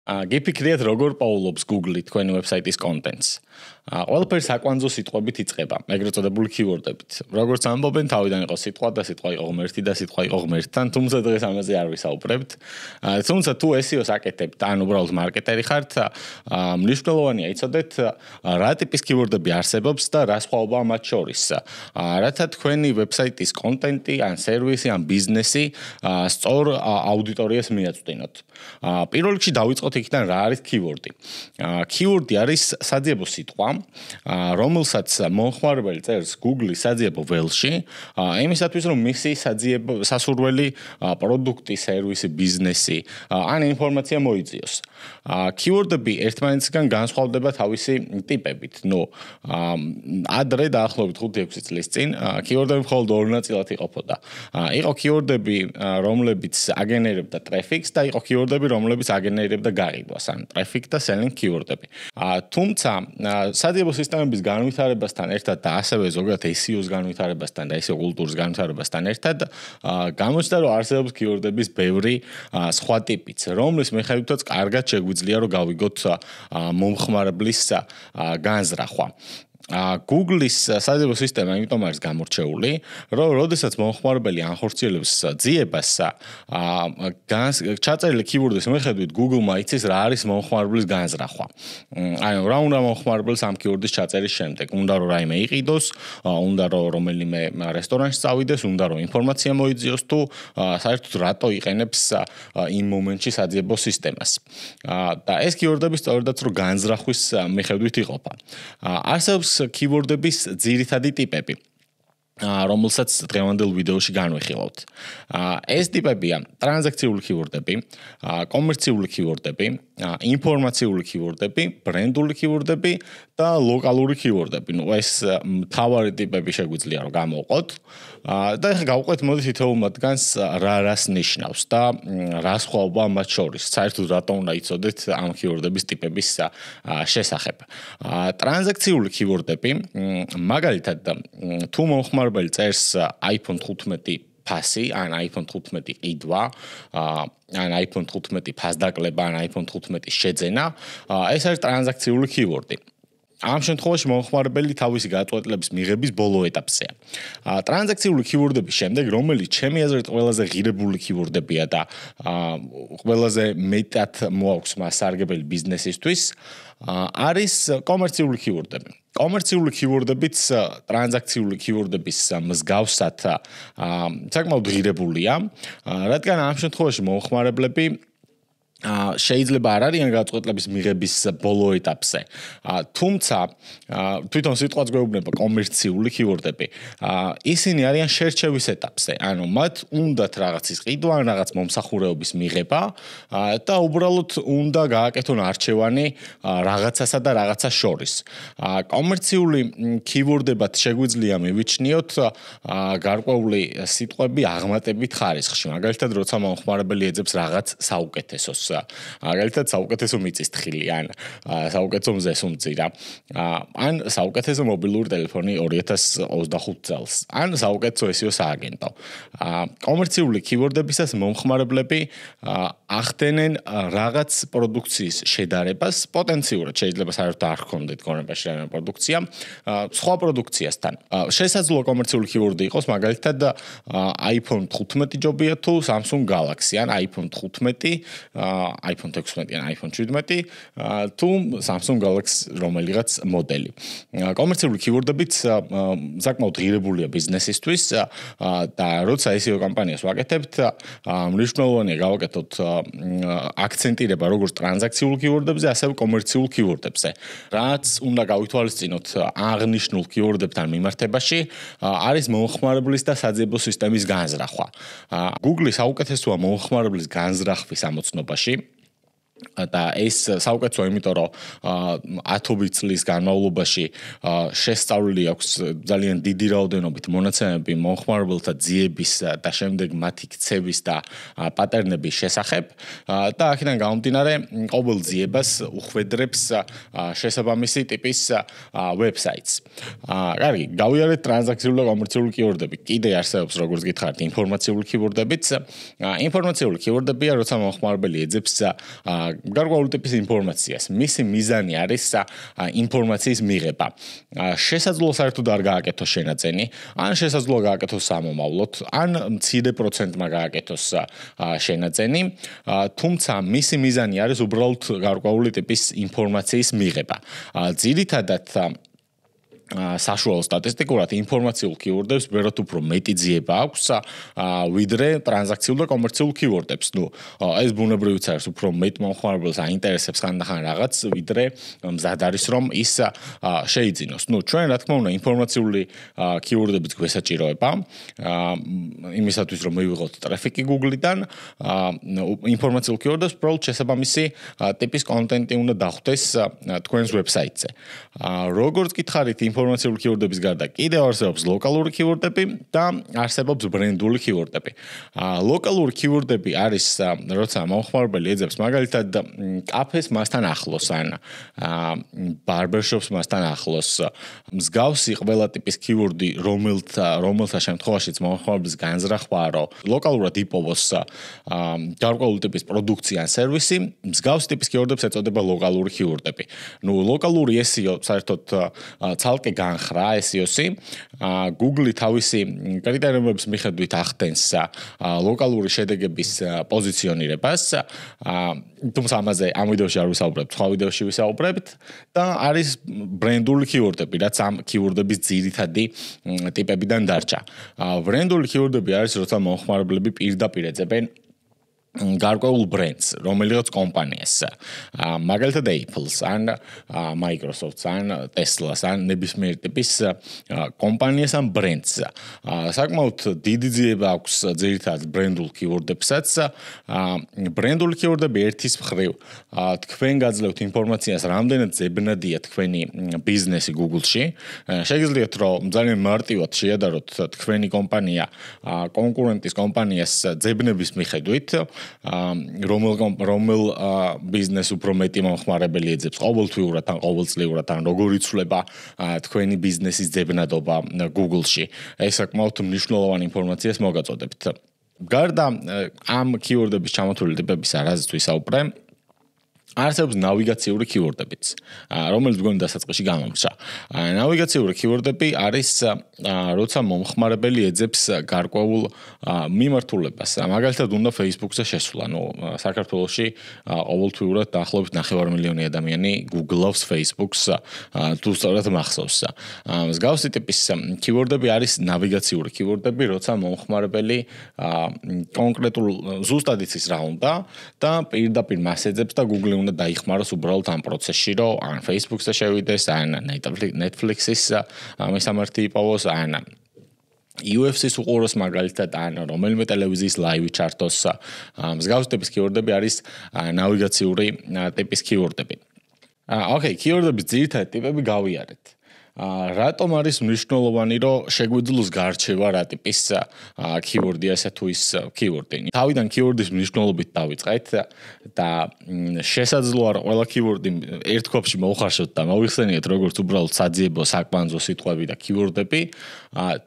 გიფიქრიათ როგორ პაულობს Google თქვენი ვებსაიტის კონტენტს. ყველაფერი საკვანძო სიტყვებით იწყება, ეგრეთ წოდებული keyword-ებით. როგორც ამბობენ, თავიდან იყო სიტყვა და სიტყვა იყო ღმერთი და სიტყვა იყო ღმერთთან, თუმცა დღეს ამაზე არ ვისაუბრებთ. თუმცა თუ SEO-ს აკეთებთ, ან უბრალოდ მარკეტერი ხართ, მნიშვნელოვანია იცოდეთ რა ტიპის keyword-ები არსებობს და რა სხვაობაა მათ შორის. რათა თქვენი ვებსაიტის კონტენტი, ან სერვისი, ან ბიზნესი სწორ აუდიტორიას მიაწვდინოთ. პირველ რიგში დავიწყოთ იქიდან რა არის keyword-ი. Keyword-ი არის საძიებო სიტყვა, რომელსაც მომხმარებელი წერს Google-ის საძიებო ველში, იმისათვის რომ მისი სასურველი პროდუქტი, სერვისი, ბიზნესი ან ინფორმაცია მოიძიოს. Keyword-ები ერთმანეთისგან განსხვავდება თავისი ტიპებით. ადრე დაახლოებით 5-6 წლის წინ keyword-ები მხოლოდ ორ ნაწილად იყოფოდა. იყო keyword-ები, რომლებიც აგენერებდა ტრაფიკს და იყო keyword-ები, რომლებიც აგენერებდა გაყიდვას, ან traffic და selling keyword-ები. თუმცა საძიებო სისტემების განვითარებასთან ერთად და ასევე ზოგადად SEO-ს განვითარებასთან და SEO კულტურის განვითარებასთან ერთად გამოჩნდა, რომ არსებობს keyword-ების ბევრი სხვა ტიპიც, რომლის მიხედვითაც კარგად შეგვიძლია რომ გავიგოთ მომხმარებლის განზრახვა. Google-ის საძიებო სისტემა იმიტომ არის გამორჩეული, რომ როდესაც მომხმარებელი ანხორციელებს ძიებას, ჩაწერილი keyword-ის მიხედვით Google-მა იცის რა არის მომხმარებლის განზრახვა. რა უნდა მომხმარებელს ამ keyword-ის ჩაწერის შემდეგ, უნდა რომ რაიმე იყიდოს, უნდა რომ რომელიმე რესტორანში წავიდეს, უნდა რომ ინფორმაცია მოიძიოს თუ საერთოდ რატო იყენებს იმ მომენტში საძიებო სისტემას. და ეს keyword-ები სწორედაც რომ განზრახვის მიხედვით იყოფა. არსებობს keyword-ების ძირითადი ტიპები, რომელსაც დღევანდელ ვიდეოში განვიხილავთ. ეს ტიპებია ტრანზაქციული keyword-ები, კომერციული keyword-ები, ინფორმაციული keyword-ები, ბრენდული keyword-ები და ლოკალური keyword-ები. ეს მთავარი ტიპები შეგვიძლია რომ გამოვყოთ. და ახლა გავყვეთ მოდით თითოეულ მათგანს რას ნიშნავს და რა სხვაობაა მათ შორის. საერთოდ რატომ უნდა იცოდეთ ამ keyword-ების ტიპების შესახებ. ტრანზაქციული keyword-ები, მაგალითად თუ მომხმარებელი წერს iPhone 15 ფასი, ან iPhone 15 ყიდვა, ან iPhone 15 ფასდაკლება, ან iPhone 15 შეძენა, ეს არის ტრანზაქციული keyword-ი. ამ შემთხვევაში მომხმარებელი თავისი გადაწყვეტილების მიღების ბოლო ეტაპზეა. ტრანზაქციული keyword-ების შემდეგ, რომელიც ჩემი აზრით ყველაზე ღირებული keyword-ებია და ყველაზე მეტად მოაქვს მას სარგებელი ბიზნესისთვის, არის კომერციული keyword-ები. კომერციული keyword-ებიც ტრანზაქციული keyword-ების მსგავსად საკმაოდ ღირებულია, რადგან ამ შემთხვევაში მომხმარებლები შეიძლება არ არიან გადაწყვეტილების მიღების ბოლო ეტაპზე. თუმცა თვითონ სიტყვაც გვეუბნება კომერციული keyword-ები. ისინი არიან შერჩევის ეტაპზე. ანუ მათ უნდათ რაღაცის ყიდვა, რაღაც მომსახურეობის მიღება და უბრალოდ უნდა გააკეთონ არჩევანი რაღაცასა და რაღაცას შორის. კომერციული keyword-ებად შეგვიძლია მივიჩნიოთ გარკვეული სიტყვები აღმატებით ხარისხში. მაგალითად, როცა მომხმარებელი ეძებს რაღაც საუკეთესოს. მაგალითად საუკეთესო მიწისთხილი ან საუკეთესო მზესუმწირა ან საუკეთესო მობილური ტელეფონი 2025 წელს ან საუკეთესო SEO სააგენტო. კომერციული keyword-ებისას მომხმარებლები ახდენენ რაღაც პროდუქციის შედარებას, პოტენციურად შეიძლება საერთოდ არ ჰქონდეთ გონებაში რაიმე პროდუქცია, სხვა პროდუქციასთან. შესაძლოა კომერციული keyword-ი იყოს მაგალითად iPhone 15 ჯობია თუ Samsung Galaxy ან iPhone 15 iPhone 16 ან iPhone 17 თუ Samsung Galaxy რომელიღაც მოდელი. კომერციული keyword-ებიც საკმაოდ ღირებულია ბიზნესისთვის და როცა SEO კამპანიას ვაკეთებთ, მნიშვნელოვანია გავაკეთოთ აქცენტირება როგორც ტრანზაქციულ keyword-ებზე, ასევე კომერციულ keyword-ებზე. რაც უნდა გავითვალისწინოთ აღნიშნულ keyword-ებთან მიმართებაში, არის მომხმარებლის და საძიებო სისტემის განზრახვა. Google საუკეთესოა მომხმარებლის განზრახვის ამოცნობაში. და ეს საუკეთესოა, იმიტომ რომ 10 წლის განმავლობაში შესწავლილი აქვს ძალიან დიდი რაოდენობით მონაცემები მომხმარებელთა ძიების და შემდეგ მათი ქცევის და პატერნების შესახებ და აქედან გამომდინარე ყოველ ძიებას უხვედრებს შესაბამისი ტიპის ვებსაიტს. კარგი, გავიარეთ ტრანზაქციული და კომერციული keyword-ები. კიდე არსებობს, როგორც გითხარით, ინფორმაციული keyword-ებიც. ინფორმაციული keyword-ებია, როცა მომხმარებელი ეძებს გარკვეული ტიპის ინფორმაციას. მისი მიზანი არის ინფორმაციის მიღება. შესაძლოა საერთოდ არ გააკეთოს შენაძენი, ან შესაძლოა გააკეთოს სამომავლოდ, ან მცირე პროცენტმა გააკეთოს შენაძენი, თუმცა მისი მიზანი არის უბრალოდ გარკვეული ტიპის ინფორმაციის მიღება. ძირითადად საშუალო სტატისტიკურად ინფორმაციულ კიურდებს ბევრად უფრო მეტი ძიება აქვს ვიდრე ტრანზაქციულ და კომერციულ კიურდებს. ეს ბუნებრივიც არის უფრო მეტ მომხმარებელს აინტერესებს ხანდახან რაღაც ვიდრე მზად არის რომ ის შეიძინოს. ჩვენ რა თქმა უნდა ინფორმაციული კიურდებით გვესაჭიროება იმისათვის რომ მივიღოთ ტრაფიკი Google-დან ინფორმაციულ კიურდებს უბრალოდ შესაბამისი ტიპის კონტენტი უნდა დახვდეს თქვენს ვებსაიტზე. როგორც გითხარით ინფორმაციული კიურდების გარდა კიდევ არსებობს ლოკალური კიურდები და არსებობს ბრენდული კიურდები. ლოკალური კიურდები არის როცა მომხმარებელი ეძებს მაგალითად კაფეს მასთან ახლოს ან ბარბერშოპს მასთან ახლოს მსგავსი ყველა ტიპის კიურდი რომელთა შემთხვევაშიც მომხმარებლის განზრახვაა რომ ლოკალურად იპოვოს გარკვეული ტიპის პროდუქცია ან სერვისი მსგავსი ტიპის კიურდებს ეწოდება ლოკალური კიურდები. ლოკალური SEO საერთოდ ცალკე განხრა SEO-სი Google თავისი კრიტერიუმების მიხედვით ახდენს ლოკალური შედეგების პოზიციონირებას თუმცა ამაზე ამ ვიდეოში არ ვისაუბრებ, სხვა ვიდეოში ვისაუბრებთ და არის ბრენდული კიურდები, რაც ამ კიურდების ძირითადი ტიპებიდან დარჩა. ბრენდული კიურდები არის როცა მომხმარებლები პირდაპირ ეძებენ გარკვეულ ბრენდს, რომელიღაც კომპანიას, მაგალითად Apple-ს, ან Microsoft-ს, ან Tesla-ს, ან ნებისმიერ ტიპის კომპანიას ან ბრენდს. საკმაოდ დიდი ძიება აქვს ძირითადად ბრენდულ კიურდებსაც. ბრენდული კიურდები ერთის მხრივ თქვენ გაძლევთ ინფორმაციას, რამდენად ზებნადია თქვენი ბიზნესი Google-ში. შეგიძლიათ რომ ძალიან მარტივად შეადაროთ თქვენი კომპანია კონკურენტის კომპანიას ძებნების მიხედვით. რომელ ბიზნეს უფრო მეტი მომხმარებელი ეძებს ყოველთვიურად ან ყოველწლიურად ან როგორ იცვლება თქვენი ბიზნესის ძებნადობა Google-ში. ეს საკმაოდ მნიშვნელოვანი ინფორმაციას მოგაწოდებთ. გარდა ამ კიურდების ჩამოთვლილი ტიპებისა, რაზეც ვისაუბრე, არსებობს ნავიგაციური კიურდებიც, რომელიც გვქონდა დასაწყისში გამომრჩა. ნავიგაციური კიურდები არის როცა მომხმარებელი ეძებს გარკვეულ მიმართულებას. მაგალითად უნდა Facebook-ზე შესვლა. საქართველოში ყოველთვიურად დაახლოებით 9 მილიონი ადამიანი Google-ავს Facebook-ს თუ სწორად მახსოვს. მსგავსი ტიპის კიურდები არის ნავიგაციური კიურდები, როცა მომხმარებელი კონკრეტულ ზუსტად იცის რა უნდა და პირდაპირ მას ეძებს და Google უნდა დაიხმაროს უბრალოდ ამ პროცესში, რომ ან Facebook-ზე შევიდეს, ან Netflix-ის მისამართი იპოვოს, ან UFC-ს უყუროს მაგალითად, ან რომელიმე ტელევიზიის ლაივი ჩართოს. მსგავსი ტიპის კიურდები არის ნავიგაციური ტიპის კიურდები. ოკეი, კიურდების ძირითადი ტიპები გავიარეთ. რატომ არის მნიშვნელოვანი რომ შეგვიძლოს გარჩევა რა ტიპის კიურდი ასე თუ ის კიურდი. თავიდან კიურდის მნიშვნელობით დავიწყეთ და შესაძლოა რომ ყველა კიურდი ერთ კვებში მოუხარშოთ და მოიხსენიეთ როგორც უბრალოდ საძიებო საკვანძო სიტყვები და კიურდები,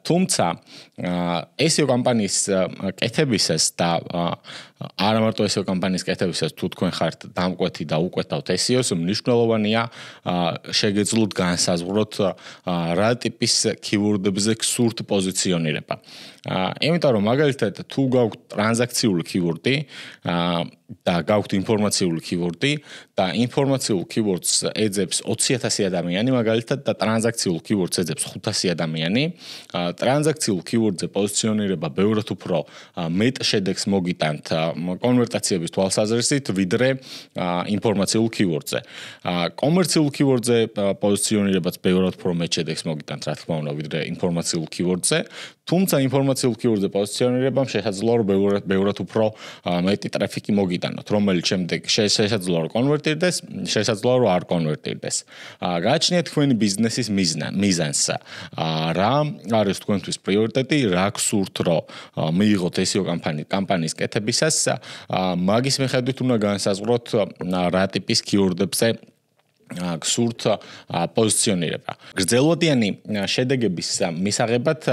თუმცა SEO კომპანიის კეთებისას და არა მარტო SEO კომპანიის კეთებისას თუ თქვენ ხართ დამკვეთი და უკვეთავთ SEO-ს, მნიშვნელოვანია შეგეძლოთ განსაზღვროთ რა ტიპის კიურდებზე გსურთ პოზიციონირება. იმიტომ რომ მაგალითად თუ გაქვთ ტრანზაქციული კიურდი და გაქვთ ინფორმაციული კიურდი და ინფორმაციულ კიურდს ეძებს 20,000 ადამიანი მაგალითად და ტრანზაქციულ კიურდს ეძებს 500 ადამიანი, ტრანზაქციულ კიურდზე პოზიციონირება ბევრად უფრო მეტ შედეგს მოგიტანთ კონვერტაციების თვალსაზრისით ვიდრე ინფორმაციულ კიურდზე. კომერციულ კიურდზე პოზიციონირებაც ბევრად უფრო მეტ შედეგს მოგიტანთ რა თქმა უნდა ვიდრე ინფორმაციულ კიურდზე, თუმცა ინფორმაციულ კიურდზე პოზიციონირებამ შესაძლოა რომ ბევრად უფრო მეტი ტრაფიკი მოგიტანოთ, რომელიც შემდეგ შესაძლოა რომ კონვერტირდეს, შესაძლოა რომ არ კონვერტირდეს. გააჩნიათ თქვენი ბიზნესის მიზანს. რა არის თქვენთვის პრიორიტეტი, რა გსურთ რომ მიიღოთ SEO კამპანიის კეთებისას, მაგის მიხედვით უნდა განსაზღვროთ რა ტიპის კიურდებზე გსურთ პოზიციონირება. გრძელვადიანი შედეგების მისაღებად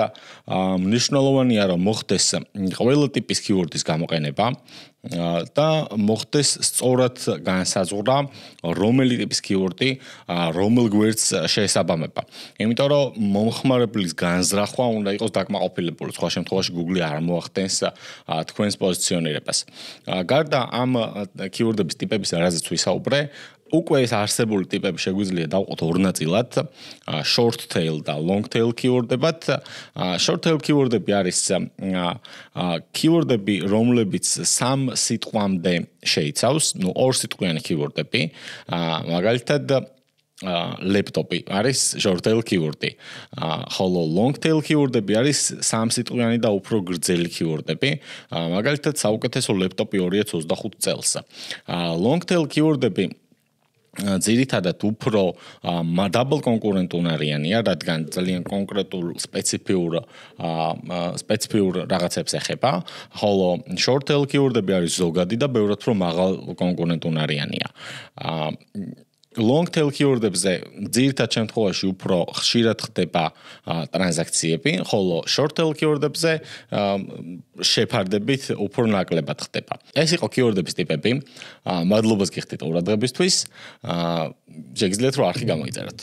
მნიშვნელოვანია რომ მოხდეს ყველა ტიპის keyword-ის გამოყენება და მოხდეს სწორად განსაზღვრა რომელი ტიპის keyword-ი რომელ გვერდს შეესაბამება. იმიტომ რომ მომხმარებლის განზრახვა უნდა იყოს დაკმაყოფილებული. სხვა შემთხვევაში Google არ მოახდენს თქვენს პოზიციონირებას. გარდა ამ keyword-ების ტიპების რაზეც ვისაუბრე, უკვე ეს არსებული ტიპები შეგვიძლია დავყოთ ორ ნაწილად, short tail და long tail keyword-ებად. Short tail keyword-ები არის keyword-ები, რომლებიც 3 სიტყვამდე შეიცავს, ორ სიტყვიანი keyword-ები. მაგალითად laptop-ი არის short tail keyword-ი. ხოლო long tail keyword-ები არის 3 სიტყვიანი და უფრო გრძელი keyword-ები. მაგალითად საუკეთესო laptop-ი 2025 წელს. Long tail keyword-ები ძირითადად უფრო double კონკურენტული არიანია, რადგან ძალიან კონკრეტულ სპეციფიურ რაღაცებს ეხება, ხოლო short tail keyword-ები არის ზოგადი და ბევრად უფრო მაღალ კონკურენტული არიანია. Long tail keyword-ებზე ძირითად შემთხვევაში უფრო ხშირად ხდება ტრანზაქციები, ხოლო short tail keyword-ებზე შეფარდებით უფრო ნაკლებად ხდება. ეს იყო keyword-ების ტიპები. მადლობას გიხდით ყურადღებისთვის. შეგიძლიათ რომ არხი გამოიწეროთ.